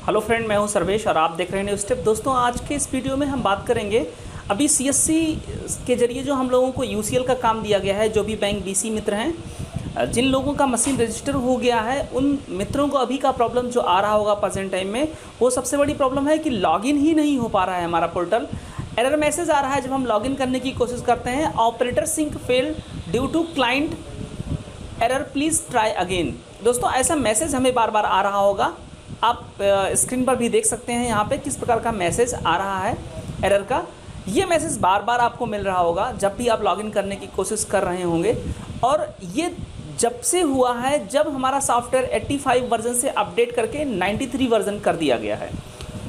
Hello friend, मैं हूं सर्वेश और आप देख रहे हैं न्यूज़ टिप। दोस्तों, आज के इस वीडियो में हम बात करेंगे अभी सीएससी के जरिए जो हम लोगों को यूसीएल का काम दिया गया है। जो भी बैंक बीसी मित्र हैं, जिन लोगों का मशीन रजिस्टर हो गया है, उन मित्रों को अभी का प्रॉब्लम जो आ रहा होगा प्रेजेंट टाइम में, वो सबसे बड़ी प्रॉब्लम है कि लॉगिन ही नहीं हो पा रहा है हमारा पोर्टल। एरर मैसेज आ रहा है जब हम लॉगिन करने की कोशिश करते हैं, operator sync fail due to client error, please try again. दोस्तों, ऐसा मैसेज हमें बार बार आ रहा होगा। आप स्क्रीन पर भी देख सकते हैं यहाँ पे किस प्रकार का मैसेज आ रहा है एरर का। ये मैसेज बार बार आपको मिल रहा होगा जब भी आप लॉगिन करने की कोशिश कर रहे होंगे, और ये जब से हुआ है जब हमारा सॉफ्टवेयर 85 वर्जन से अपडेट करके 93 वर्जन कर दिया गया है।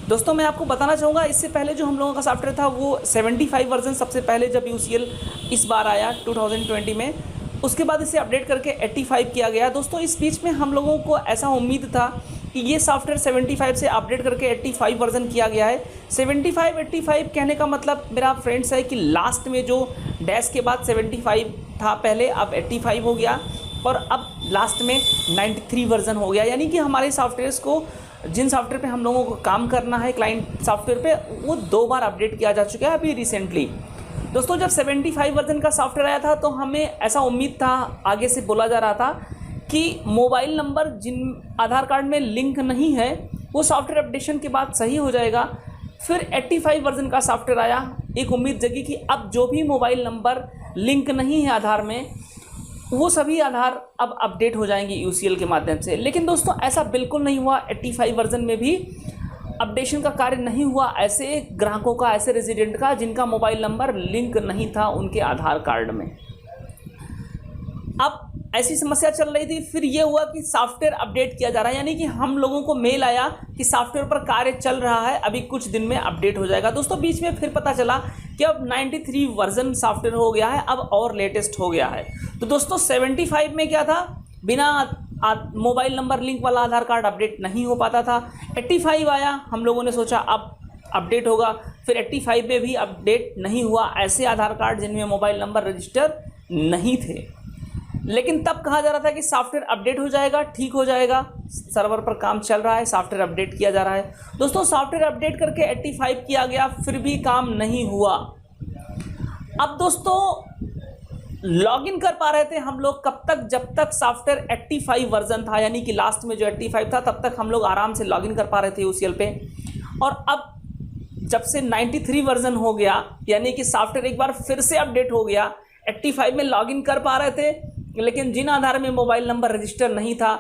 दोस्तों, मैं आपको बताना चाहूँगा, इससे पहले जो हम लोगों का सॉफ्टवेयर था वो 75 वर्जन सबसे पहले जब यूसीएल इस बार आया 2020 में, उसके बाद इसे अपडेट करके 85 किया गया। दोस्तों, इस बीच में हम लोगों को ऐसा उम्मीद था कि ये सॉफ्टवेयर 75 से अपडेट करके 85 वर्जन किया गया है। 75 85 कहने का मतलब मेरा फ्रेंड्स है कि लास्ट में जो डैश के बाद 75 था पहले, अब 85 हो गया और अब लास्ट में 93 वर्जन हो गया। यानी कि हमारे सॉफ्टवेयर्स को, जिन सॉफ्टवेयर पे हम लोगों को काम करना है क्लाइंट सॉफ्टवेयर पे, वो 2 बार अपडेट किया जा चुका है अभी रिसेंटली। दोस्तों, जब 75 वर्जन का सॉफ्टवेयर आया था तो हमें ऐसा उम्मीद था, आगे से बोला जा रहा था कि मोबाइल नंबर जिन आधार कार्ड में लिंक नहीं है वो सॉफ्टवेयर अपडेशन के बाद सही हो जाएगा। फिर 85 वर्जन का सॉफ्टवेयर आया, एक उम्मीद जगी कि अब जो भी मोबाइल नंबर लिंक नहीं है आधार में, वो सभी आधार अब अपडेट हो जाएंगे यूसीएल के माध्यम से। लेकिन दोस्तों, ऐसा बिल्कुल नहीं हुआ। 85 वर्जन में भी अपडेशन का कार्य नहीं हुआ ऐसे ग्राहकों का, ऐसे रेजिडेंट का जिनका मोबाइल नंबर लिंक नहीं था उनके आधार कार्ड में। अब ऐसी समस्या चल रही थी, फिर ये हुआ कि सॉफ्टवेयर अपडेट किया जा रहा है, यानी कि हम लोगों को मेल आया कि सॉफ्टवेयर पर कार्य चल रहा है, अभी कुछ दिन में अपडेट हो जाएगा। दोस्तों, बीच में फिर पता चला कि अब 93 वर्जन सॉफ्टवेयर हो गया है, अब और लेटेस्ट हो गया है। तो दोस्तों, 75 में क्या था, बिना मोबाइल नंबर लिंक वाला आधार कार्ड अपडेट नहीं हो पाता था। 85 आया, हम लोगों ने सोचा अब अपडेट होगा, फिर 85 में भी अपडेट नहीं हुआ ऐसे आधार कार्ड जिनमें मोबाइल नंबर रजिस्टर नहीं थे। लेकिन तब कहा जा रहा था कि सॉफ्टवेयर अपडेट हो जाएगा, ठीक हो जाएगा, सर्वर पर काम चल रहा है, सॉफ्टवेयर अपडेट किया जा रहा है। दोस्तों, सॉफ्टवेयर अपडेट करके 85 किया गया, फिर भी काम नहीं हुआ। अब दोस्तों, लॉगिन कर पा रहे थे हम लोग कब तक, जब तक सॉफ्टवेयर 85 वर्जन था, यानी कि लास्ट में जो 85 था तब तक हम लोग आराम से लॉगिन कर पा रहे थे यूसीएल पे। और अब जब से 93 वर्जन हो गया, यानी कि सॉफ्टवेयर एक बार फिर से अपडेट हो गया, 85 में लॉगिन कर पा रहे थे, लेकिन जिन आधार में मोबाइल नंबर रजिस्टर नहीं था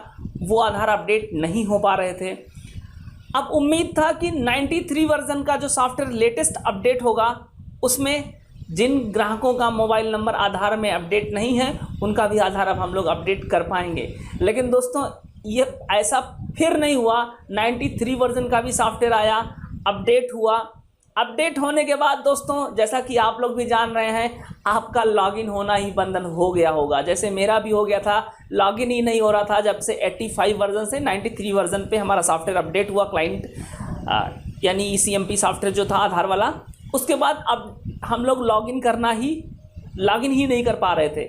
वो आधार अपडेट नहीं हो पा रहे थे। अब उम्मीद था कि 93 वर्जन का जो सॉफ्टवेयर लेटेस्ट अपडेट होगा, उसमें जिन ग्राहकों का मोबाइल नंबर आधार में अपडेट नहीं है उनका भी आधार अब हम लोग अपडेट कर पाएंगे। लेकिन दोस्तों, ये ऐसा फिर नहीं हुआ। 93 वर्जन का भी सॉफ्टवेयर आया, अपडेट हुआ। अपडेट होने के बाद दोस्तों, जैसा कि आप लोग भी जान रहे हैं, आपका लॉगिन होना ही बंद हो गया होगा, जैसे मेरा भी हो गया था। लॉगिन ही नहीं हो रहा था जब से 85 वर्जन से 93 वर्जन पे हमारा सॉफ्टवेयर अपडेट हुआ, क्लाइंट यानी ईसीएमपी सॉफ्टवेयर जो था आधार वाला। उसके बाद अब हम लोग लॉगिन ही नहीं कर पा रहे थे।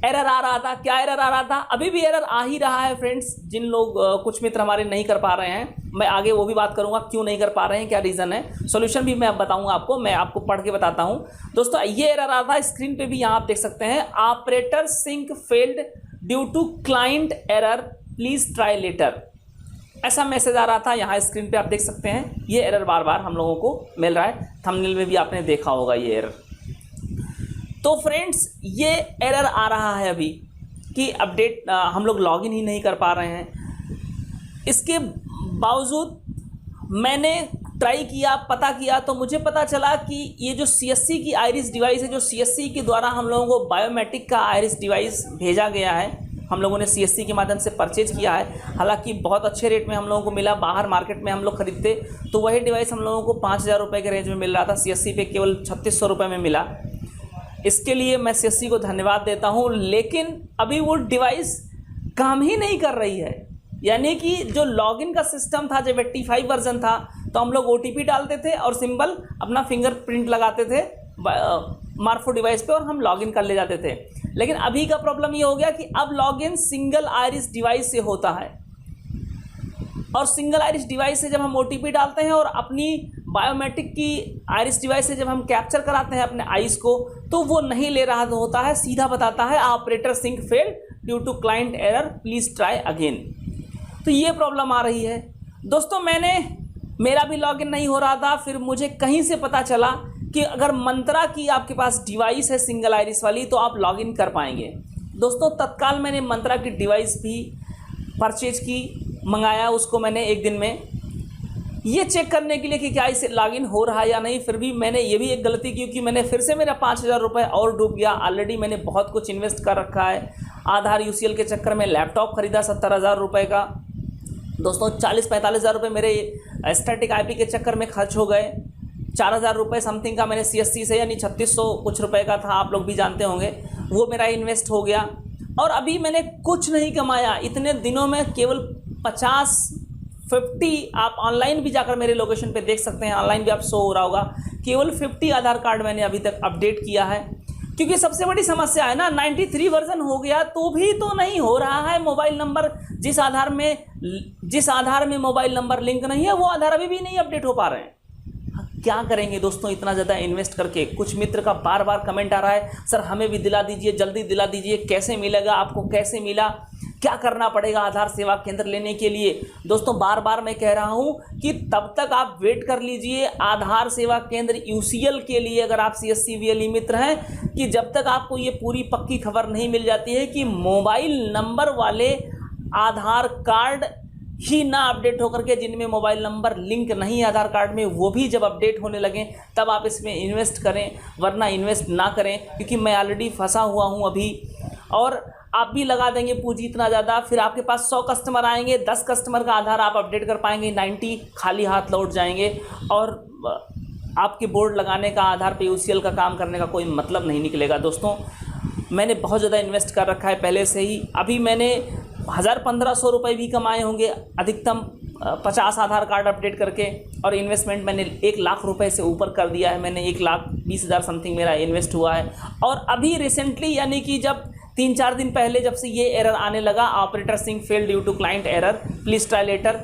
एरर आ रहा था। क्या एरर आ रहा था? अभी भी एरर आ ही रहा है फ्रेंड्स। जिन लोग कुछ मित्र हमारे नहीं कर पा रहे हैं, मैं आगे वो भी बात करूंगा क्यों नहीं कर पा रहे हैं, क्या रीज़न है, सॉल्यूशन भी मैं बताऊंगा आपको, मैं आपको पढ़ के बताता हूं। दोस्तों, ये एरर आ रहा था, स्क्रीन पे भी यहाँ आप देख सकते हैं, operator sync failed due to client error, please try later, ऐसा मैसेज आ रहा था। यहाँ स्क्रीन पे आप देख सकते हैं, ये एरर बार बार हम लोगों को मिल रहा है। थंबनेल में भी आपने देखा होगा ये एरर। तो फ्रेंड्स, ये एरर आ रहा है अभी कि अपडेट, हम लोग लॉगिन ही नहीं कर पा रहे हैं। इसके बावजूद मैंने ट्राई किया, पता किया, तो मुझे पता चला कि ये जो सीएससी की आइरिस डिवाइस है, जो सीएससी के द्वारा हम लोगों को बायोमेट्रिक का आइरिस डिवाइस भेजा गया है, हम लोगों ने सीएससी के माध्यम से परचेज किया है। हालांकि बहुत अच्छे रेट में हम लोगों को मिला, बाहर मार्केट में हम लोग खरीदते तो वही डिवाइस हम लोगों को 5000 रुपये के रेंज में मिल रहा था, सीएससी पे केवल 3600 रुपये में मिला। इसके लिए मैं सीएससी को धन्यवाद देता हूं। लेकिन अभी वो डिवाइस काम ही नहीं कर रही है। यानी कि जो लॉगिन का सिस्टम था, जब 85 वर्जन था तो हम लोग ओटीपी डालते थे और सिंबल अपना फिंगरप्रिंट लगाते थे मार्फो डिवाइस पे और हम लॉगिन कर ले जाते थे। लेकिन अभी का प्रॉब्लम ये हो गया कि अब लॉगिन सिंगल आइरिस डिवाइस से होता है। और सिंगल आइरिस डिवाइस से जब हम OTP डालते हैं और अपनी बायोमेट्रिक की आइरिस डिवाइस से जब हम कैप्चर कराते हैं अपने आइस को, तो वो नहीं ले रहा होता है, सीधा बताता है operator sync failed due to client error, please try again. तो ये प्रॉब्लम आ रही है दोस्तों। मेरा भी लॉगिन नहीं हो रहा था, फिर मुझे कहीं से पता चला कि अगर मंत्रा की आपके पास डिवाइस है सिंगल आइरिस वाली तो आप लॉगिन कर पाएंगे। दोस्तों तत्काल मैंने मंत्रा की डिवाइस भी परचेज की, मंगाया उसको मैंने एक दिन में, ये चेक करने के लिए कि क्या इसे लॉगिन हो रहा है या नहीं। फिर भी मैंने ये भी एक गलती की कि मैंने फिर से मेरा 5,000 रुपये और डूब गया। ऑलरेडी मैंने बहुत कुछ इन्वेस्ट कर रखा है। आधार UCL के चक्कर में लैपटॉप खरीदा 70,000 रुपये का। दोस्तों 40-45,000 रुपये मेरे स्टैटिक IP के चक्कर में खर्च हो गए। 4,000 रुपये समथिंग का मैंने CSC से, यानी 3600 कुछ रुपये का था, आप लोग भी जानते होंगे, वो मेरा इन्वेस्ट हो गया। और अभी मैंने कुछ नहीं कमाया इतने दिनों में, केवल 50 आप ऑनलाइन भी जाकर मेरे लोकेशन पे देख सकते हैं, ऑनलाइन भी आप शो हो रहा होगा, केवल 50 आधार कार्ड मैंने अभी तक अपडेट किया है। क्योंकि सबसे बड़ी समस्या है ना, 93 वर्जन हो गया तो भी तो नहीं हो रहा है। मोबाइल नंबर जिस आधार में मोबाइल नंबर लिंक नहीं है, वो आधार अभी भी नहीं अपडेट हो पा रहे हैं। क्या करेंगे दोस्तों इतना ज़्यादा इन्वेस्ट करके। कुछ मित्र का बार बार कमेंट आ रहा है, सर हमें भी दिला दीजिए, जल्दी दिला दीजिए, कैसे मिलेगा आपको, कैसे मिला, क्या करना पड़ेगा आधार सेवा केंद्र लेने के लिए। दोस्तों बार बार मैं कह रहा हूं कि तब तक आप वेट कर लीजिए आधार सेवा केंद्र UCL के लिए, अगर आप CSC VLE मित्र हैं, कि जब तक आपको ये पूरी पक्की खबर नहीं मिल जाती है कि मोबाइल नंबर वाले आधार कार्ड ही ना अपडेट होकर के, जिनमें मोबाइल नंबर लिंक नहीं है आधार कार्ड में, वो भी जब अपडेट होने लगें तब आप इसमें इन्वेस्ट करें, वरना इन्वेस्ट ना करें। क्योंकि मैं ऑलरेडी फंसा हुआ हूं अभी, और आप भी लगा देंगे पूंजी इतना ज़्यादा, फिर आपके पास 100 कस्टमर आएंगे, 10 कस्टमर का आधार आप अपडेट कर पाएंगे, 90 खाली हाथ लौट जाएंगे, और आपके बोर्ड लगाने का, आधार पे UCL का काम करने का कोई मतलब नहीं निकलेगा। दोस्तों मैंने बहुत ज़्यादा इन्वेस्ट कर रखा है पहले से ही। अभी मैंने 1,000-1,500 रुपये भी कमाए होंगे अधिकतम 50 आधार कार्ड अपडेट करके, और इन्वेस्टमेंट मैंने 1 लाख रुपए से ऊपर कर दिया है। मैंने 1,20,000 समथिंग मेरा इन्वेस्ट हुआ है। और अभी रिसेंटली, यानी कि जब 3-4 दिन पहले जब से ये एरर आने लगा, operator sync failed due to client error, please try later,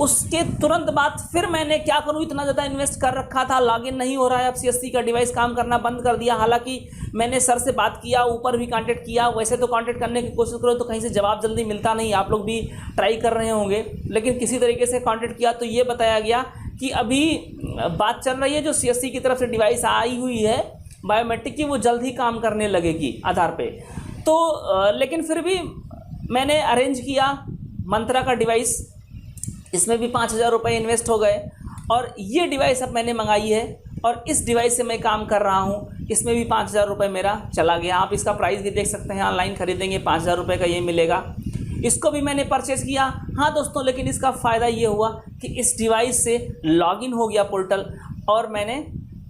उसके तुरंत बाद फिर मैंने क्या करूं, इतना ज़्यादा इन्वेस्ट कर रखा था, लॉगिन नहीं हो रहा है। अब CSC का डिवाइस काम करना बंद कर दिया। हालांकि मैंने सर से बात किया, ऊपर भी कांटेक्ट किया, वैसे तो कांटेक्ट करने की कोशिश करो तो कहीं से जवाब जल्दी मिलता नहीं, आप लोग भी ट्राई कर रहे होंगे, लेकिन किसी तरीके से कांटेक्ट किया तो ये बताया गया कि अभी बात चल रही है, जो CSC की तरफ से डिवाइस आई हुई है बायोमेट्रिक की, वो जल्द ही काम करने लगेगी आधार पे। तो लेकिन फिर भी मैंने अरेंज किया मंत्रा का डिवाइस, इसमें भी 5,000 रुपये इन्वेस्ट हो गए, और ये डिवाइस अब मैंने मंगाई है और इस डिवाइस से मैं काम कर रहा हूँ। इसमें भी 5,000 रुपये मेरा चला गया। आप इसका प्राइस भी देख सकते हैं, ऑनलाइन खरीदेंगे 5,000 रुपये का ये मिलेगा। इसको भी मैंने परचेज़ किया। हाँ दोस्तों, लेकिन इसका फ़ायदा ये हुआ कि इस डिवाइस से लॉगिन हो गया पोर्टल, और मैंने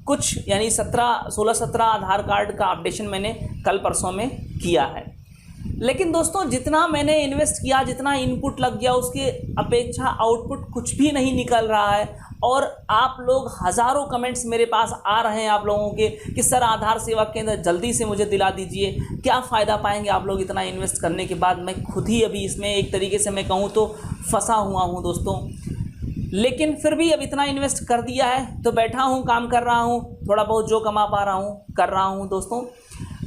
कुछ यानी 16-17 आधार कार्ड का अपडेशन मैंने कल परसों में किया है। लेकिन दोस्तों जितना मैंने इन्वेस्ट किया, जितना इनपुट लग गया, उसके अपेक्षा आउटपुट कुछ भी नहीं निकल रहा है। और आप लोग हज़ारों कमेंट्स मेरे पास आ रहे हैं आप लोगों के कि सर आधार सेवा केंद्र जल्दी से मुझे दिला दीजिए, क्या फ़ायदा पाएंगे आप लोग इतना इन्वेस्ट करने के बाद। मैं खुद ही अभी इसमें एक तरीके से मैं कहूँ तो फंसा हुआ हूँ दोस्तों। लेकिन फिर भी अब इतना इन्वेस्ट कर दिया है तो बैठा हूँ, काम कर रहा हूँ, थोड़ा बहुत जो कमा पा रहा हूँ कर रहा हूँ। दोस्तों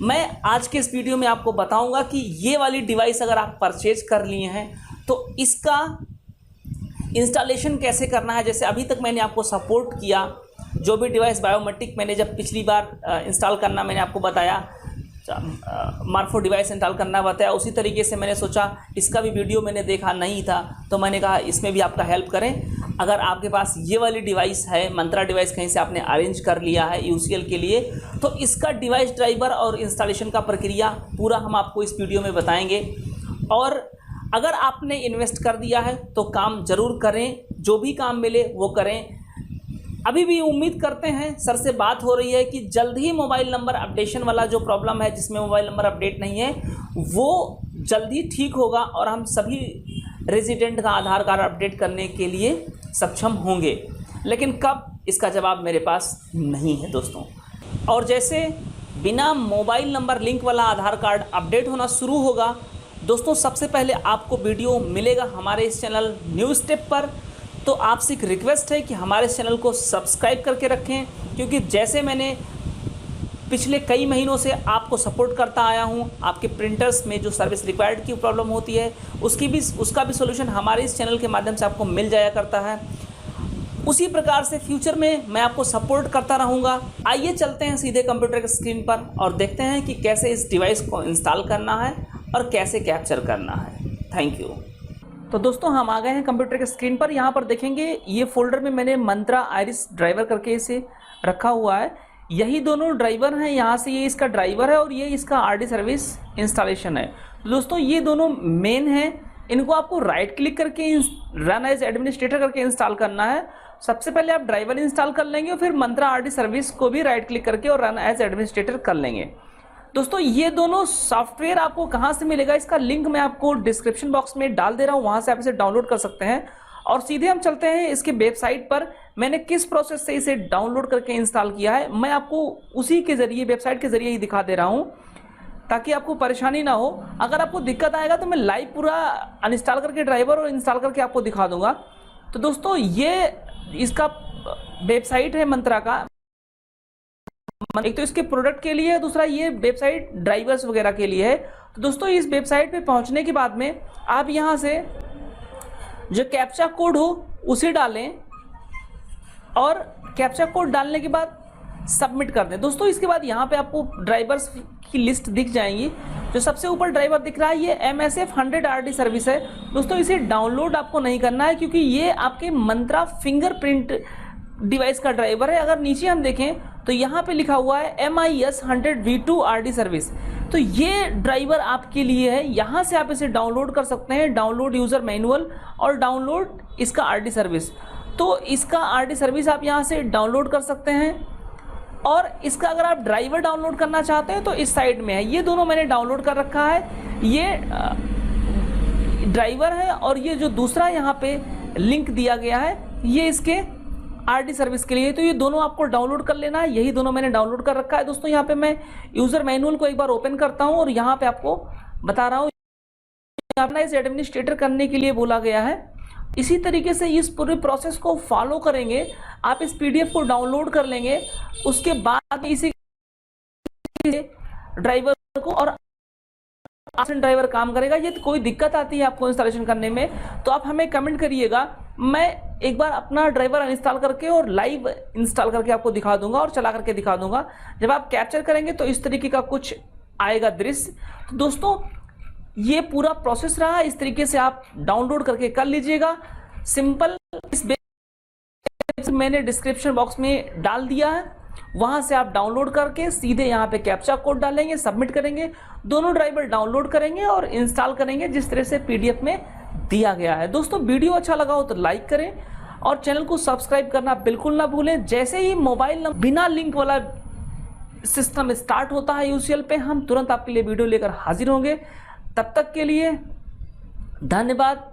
मैं आज के इस वीडियो में आपको बताऊंगा कि ये वाली डिवाइस अगर आप परचेज कर लिए हैं तो इसका इंस्टॉलेशन कैसे करना है। जैसे अभी तक मैंने आपको सपोर्ट किया, जो भी डिवाइस बायोमेट्रिक मैंने जब पिछली बार इंस्टॉल करना मैंने आपको बताया, मार्फो डिवाइस इंस्टॉल करना बताया, उसी तरीके से मैंने सोचा इसका भी वीडियो मैंने देखा नहीं था तो मैंने कहा इसमें भी आपका हेल्प करें। अगर आपके पास ये वाली डिवाइस है, मंत्रा डिवाइस कहीं से आपने अरेंज कर लिया है UCL के लिए, तो इसका डिवाइस ड्राइवर और इंस्टॉलेशन का प्रक्रिया पूरा हम आपको इस वीडियो में बताएंगे। और अगर आपने इन्वेस्ट कर दिया है तो काम ज़रूर करें, जो भी काम मिले वो करें। अभी भी उम्मीद करते हैं, सर से बात हो रही है कि जल्द ही मोबाइल नंबर अपडेशन वाला जो प्रॉब्लम है, जिसमें मोबाइल नंबर अपडेट नहीं है, वो जल्द ही ठीक होगा और हम सभी रेजिडेंट का आधार कार्ड अपडेट करने के लिए सक्षम होंगे। लेकिन कब, इसका जवाब मेरे पास नहीं है दोस्तों। और जैसे बिना मोबाइल नंबर लिंक वाला आधार कार्ड अपडेट होना शुरू होगा, दोस्तों सबसे पहले आपको वीडियो मिलेगा हमारे इस चैनल न्यू स्टेप पर, तो आपसे एक रिक्वेस्ट है कि हमारे चैनल को सब्सक्राइब करके रखें, क्योंकि जैसे मैंने पिछले कई महीनों से आपको सपोर्ट करता आया हूं, आपके प्रिंटर्स में जो सर्विस रिक्वायर्ड की प्रॉब्लम होती है उसका भी सॉल्यूशन हमारे इस चैनल के माध्यम से आपको मिल जाया करता है। उसी प्रकार से फ्यूचर में मैं आपको सपोर्ट करता रहूँगा। आइए चलते हैं सीधे कंप्यूटर के स्क्रीन पर और देखते हैं कि कैसे इस डिवाइस को इंस्टॉल करना है और कैसे कैप्चर करना है। Thank you. तो दोस्तों हम आ गए हैं कंप्यूटर के स्क्रीन पर। यहाँ पर देखेंगे ये फोल्डर में मैंने मंत्रा आइरिस ड्राइवर करके इसे रखा हुआ है। यही दोनों ड्राइवर हैं, यहाँ से ये इसका ड्राइवर है और ये इसका आरडी सर्विस इंस्टॉलेशन है। तो दोस्तों ये दोनों मेन हैं, इनको आपको राइट क्लिक करके रन एज एडमिनिस्ट्रेटर करके इंस्टॉल करना है। सबसे पहले आप ड्राइवर इंस्टॉल कर लेंगे और फिर मंत्रा आरडी सर्विस को भी राइट क्लिक करके और रन एज एडमिनिस्ट्रेटर कर लेंगे। दोस्तों ये दोनों सॉफ्टवेयर आपको कहाँ से मिलेगा, इसका लिंक मैं आपको डिस्क्रिप्शन बॉक्स में डाल दे रहा हूँ, वहाँ से आप इसे डाउनलोड कर सकते हैं। और सीधे हम चलते हैं इसके वेबसाइट पर। मैंने किस प्रोसेस से इसे डाउनलोड करके इंस्टॉल किया है मैं आपको उसी के जरिए, वेबसाइट के जरिए ही दिखा दे रहा हूँ, ताकि आपको परेशानी ना हो। अगर आपको दिक्कत आएगा तो मैं लाइव पूरा अनइंस्टॉल करके ड्राइवर और इंस्टॉल करके आपको दिखा दूंगा। तो दोस्तों ये इसका वेबसाइट है मंत्रा का, एक तो इसके प्रोडक्ट के लिए है, दूसरा ये वेबसाइट ड्राइवर्स वगैरह के लिए है। तो दोस्तों इस वेबसाइट पे पहुंचने के बाद में आप यहाँ से जो कैप्चा कोड हो उसे डालें और कैप्चा कोड डालने के बाद सबमिट कर दें। दोस्तों इसके बाद यहाँ पे आपको ड्राइवर्स की लिस्ट दिख जाएंगी। जो सबसे ऊपर ड्राइवर दिख रहा है ये MSF 100 RD सर्विस है। दोस्तों इसे डाउनलोड आपको नहीं करना है, क्योंकि ये आपके मंत्रा फिंगरप्रिंट डिवाइस का ड्राइवर है। अगर नीचे हम देखें तो यहाँ पे लिखा हुआ है MIS 100 V2 RD सर्विस, तो ये ड्राइवर आपके लिए है। यहाँ से आप इसे डाउनलोड कर सकते हैं, डाउनलोड यूज़र मैनुअल और डाउनलोड इसका RD सर्विस। तो इसका RD सर्विस आप यहाँ से डाउनलोड कर सकते हैं। और इसका अगर आप ड्राइवर डाउनलोड करना चाहते हैं तो इस साइड में है, ये दोनों मैंने डाउनलोड कर रखा है। ये ड्राइवर है और ये जो दूसरा यहाँ पे लिंक दिया गया है ये इसके आरडी सर्विस के लिए। तो ये दोनों आपको डाउनलोड कर लेना है, यही दोनों मैंने डाउनलोड कर रखा है। दोस्तों यहाँ पे मैं यूजर मैनुअल को एक बार ओपन करता हूँ और यहाँ पे आपको बता रहा हूँ, अपना इस एडमिनिस्ट्रेटर करने के लिए बोला गया है। इसी तरीके से इस पूरे प्रोसेस को फॉलो करेंगे, आप इस PDF को डाउनलोड कर लेंगे, उसके बाद इसी ड्राइवर को और ड्राइवर काम करेगा। ये कोई दिक्कत आती है आपको इंस्टॉलेशन करने में तो आप हमें कमेंट करिएगा, मैं एक बार अपना ड्राइवर इंस्टॉल करके और लाइव इंस्टॉल करके आपको दिखा दूंगा और चला करके दिखा दूंगा। जब आप कैप्चर करेंगे तो इस तरीके का कुछ आएगा दृश्य। तो दोस्तों ये पूरा प्रोसेस रहा, इस तरीके से आप डाउनलोड करके कर लीजिएगा सिंपल। इस मैंने डिस्क्रिप्शन बॉक्स में डाल दिया है, वहां से आप डाउनलोड करके सीधे यहाँ पे कैप्चा कोड डालेंगे, सबमिट करेंगे, दोनों ड्राइवर डाउनलोड करेंगे और इंस्टॉल करेंगे जिस तरह से PDF में दिया गया है। दोस्तों वीडियो अच्छा लगा हो तो लाइक करें और चैनल को सब्सक्राइब करना बिल्कुल ना भूलें। जैसे ही मोबाइल नंबर बिना लिंक वाला सिस्टम स्टार्ट होता है UCL पे, हम तुरंत आपके लिए वीडियो लेकर हाजिर होंगे। तब तक के लिए धन्यवाद।